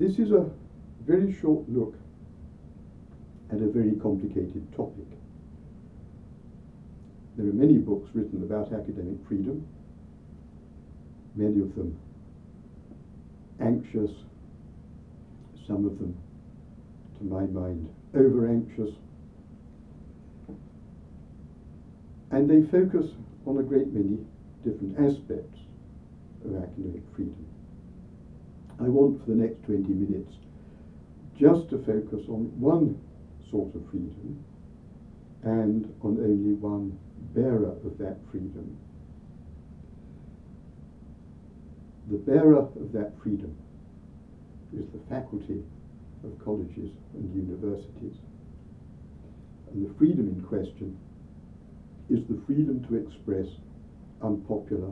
This is a very short look at a very complicated topic. There are many books written about academic freedom, many of them anxious, some of them, to my mind, over-anxious, and they focus on a great many different aspects of academic freedom. I want for the next 20 minutes just to focus on one sort of freedom and on only one bearer of that freedom. The bearer of that freedom is the faculty of colleges and universities. And the freedom in question is the freedom to express unpopular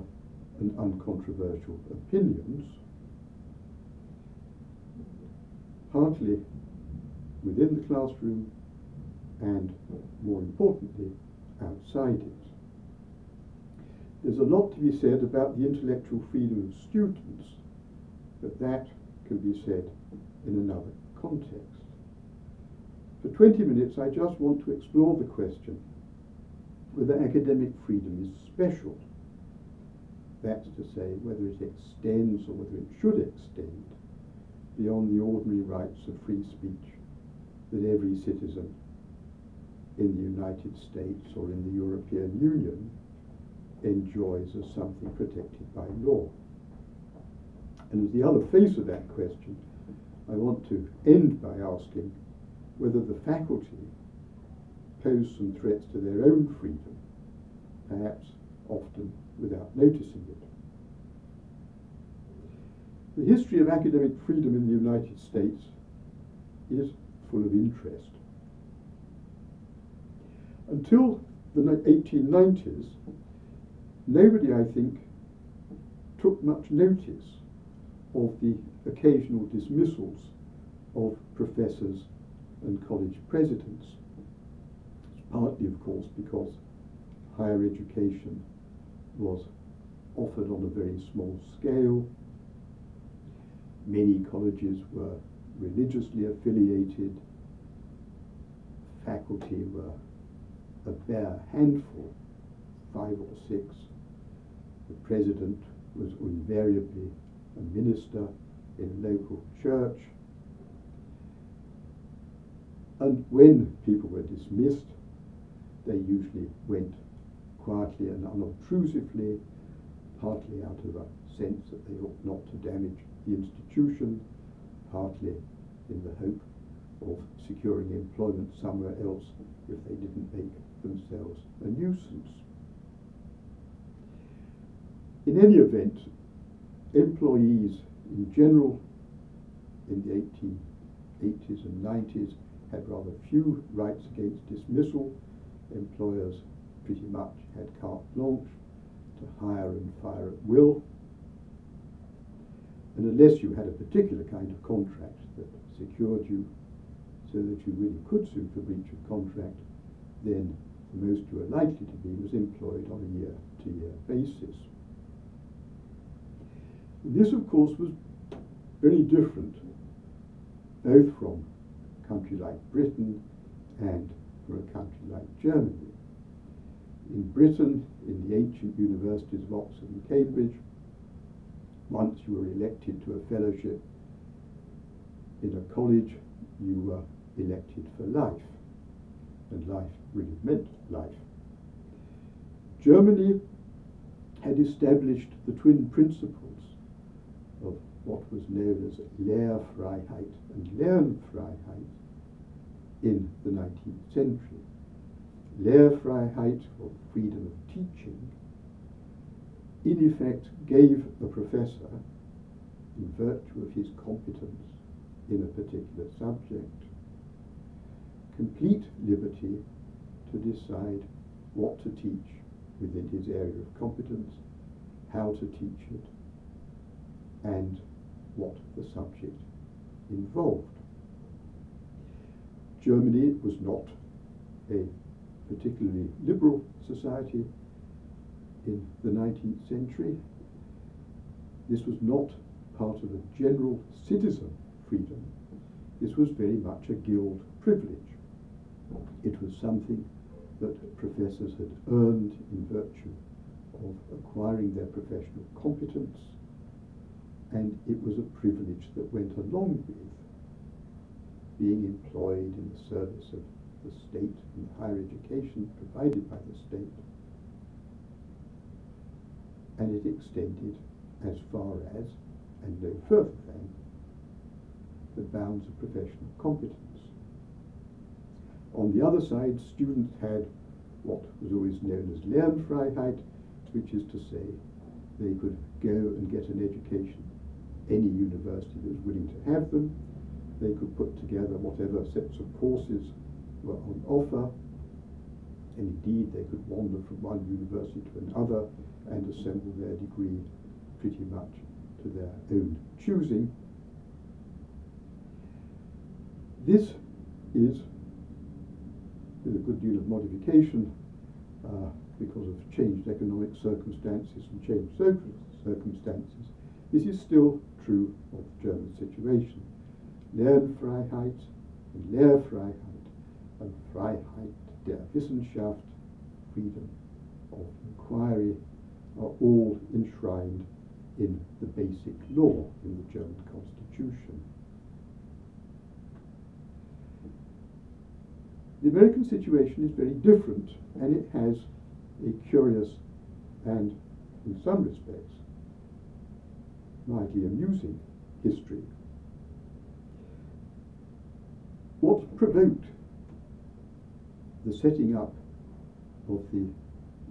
and uncontroversial opinions, partly within the classroom and, more importantly, outside it. There's a lot to be said about the intellectual freedom of students, but that can be said in another context. For 20 minutes, I just want to explore the question whether academic freedom is special. That's to say, whether it extends or whether it should extend beyond the ordinary rights of free speech that every citizen in the United States or in the European Union enjoys as something protected by law. And as the other face of that question, I want to end by asking whether the faculty pose some threats to their own freedom, perhaps often without noticing it. The history of academic freedom in the United States is full of interest. Until the 1890s, nobody, I think, took much notice of the occasional dismissals of professors and college presidents. It's partly, of course, because higher education was offered on a very small scale. Many colleges were religiously affiliated. Faculty were a bare handful, 5 or 6. The president was invariably a minister in a local church. And when people were dismissed, they usually went quietly and unobtrusively, partly out of a sense that they ought not to damage the institution, partly in the hope of securing employment somewhere else if they didn't make themselves a nuisance. In any event, employees in general in the 1880s and 90s had rather few rights against dismissal. Employers pretty much had carte blanche to hire and fire at will. And unless you had a particular kind of contract that secured you so that you really could sue for breach of contract, then the most you were likely to be was employed on a year-to-year basis. This, of course, was very different, both from a country like Britain and from a country like Germany. In Britain, in the ancient universities of Oxford and Cambridge, once you were elected to a fellowship in a college, you were elected for life, and life really meant life. Germany had established the twin principles of what was known as Lehrfreiheit and Lernfreiheit in the 19th century. Lehrfreiheit, or freedom of teaching, in effect gave the professor, in virtue of his competence in a particular subject, complete liberty to decide what to teach within his area of competence, how to teach it, and what the subject involved. Germany was not a particularly liberal society in the 19th century. This was not part of a general citizen freedom, this was very much a guild privilege. It was something that professors had earned in virtue of acquiring their professional competence, and it was a privilege that went along with being employed in the service of the state and higher education provided by the state, and it extended as far as, and no further than, the bounds of professional competence. On the other side, students had what was always known as Freiheit, which is to say they could go and get an education any university that was willing to have them. They could put together whatever sets of courses were on offer, and indeed they could wander from one university to another and assemble their degree pretty much to their own choosing. This is, with a good deal of modification, because of changed economic circumstances and changed social circumstances, this is still true of the German situation. Lernfreiheit and Lehrfreiheit and Freiheit der Wissenschaft, freedom of inquiry, are all enshrined in the basic law in the German Constitution. The American situation is very different, and it has a curious and, in some respects, mildly amusing history. What provoked the setting up of the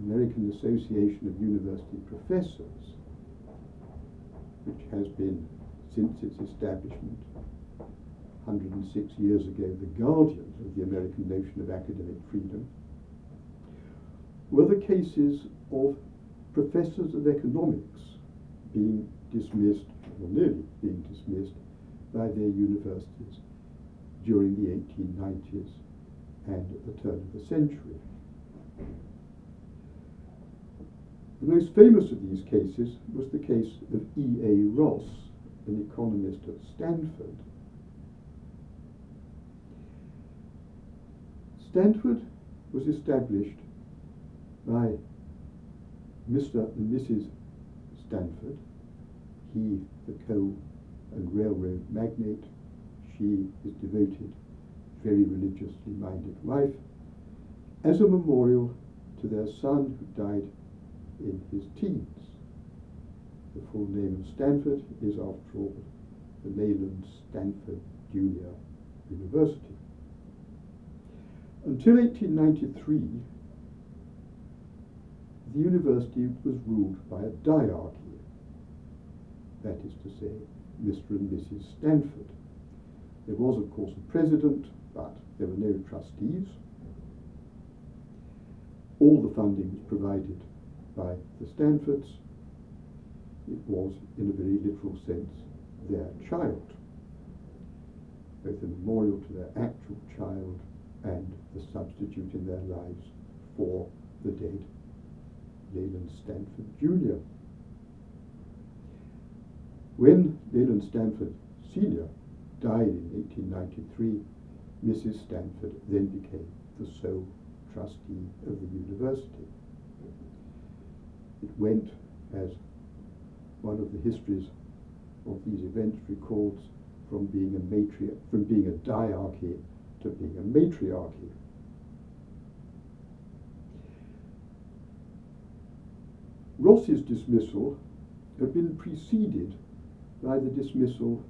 American Association of University Professors, which has been, since its establishment 106 years ago, the guardian of the American notion of academic freedom, were the cases of professors of economics being dismissed, or nearly being dismissed, by their universities during the 1890s and at the turn of the century. The most famous of these cases was the case of E.A. Ross, an economist at Stanford. Stanford was established by Mr. and Mrs. Stanford, he the coal and railroad magnate, she his devoted, very religiously minded wife, as a memorial to their son who died in his teens. The full name of Stanford is, after all, the Leland Stanford Junior University. Until 1893, the university was ruled by a diarchy, that is to say, Mr. and Mrs. Stanford. There was, of course, a president, but there were no trustees. All the funding was provided by the Stanfords. It was, in a very literal sense, their child, both a memorial to their actual child and the substitute in their lives for the dead Leland Stanford Jr. When Leland Stanford Sr. died in 1893, Mrs. Stanford then became the sole trustee of the university. It went, as one of the histories of these events records, from being a diarchy to being a matriarchy. Ross's dismissal had been preceded by the dismissal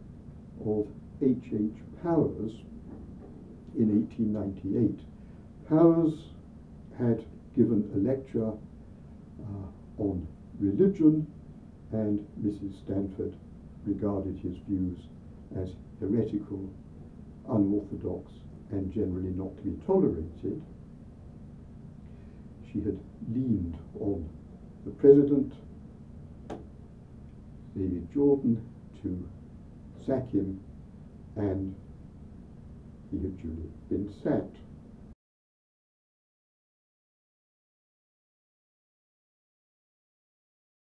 of H.H. Powers in 1898. Powers had given a lecture on religion, and Mrs. Stanford regarded his views as heretical, unorthodox, and generally not to be tolerated. She had leaned on the president, David Jordan, to sack him, and he had duly been sacked.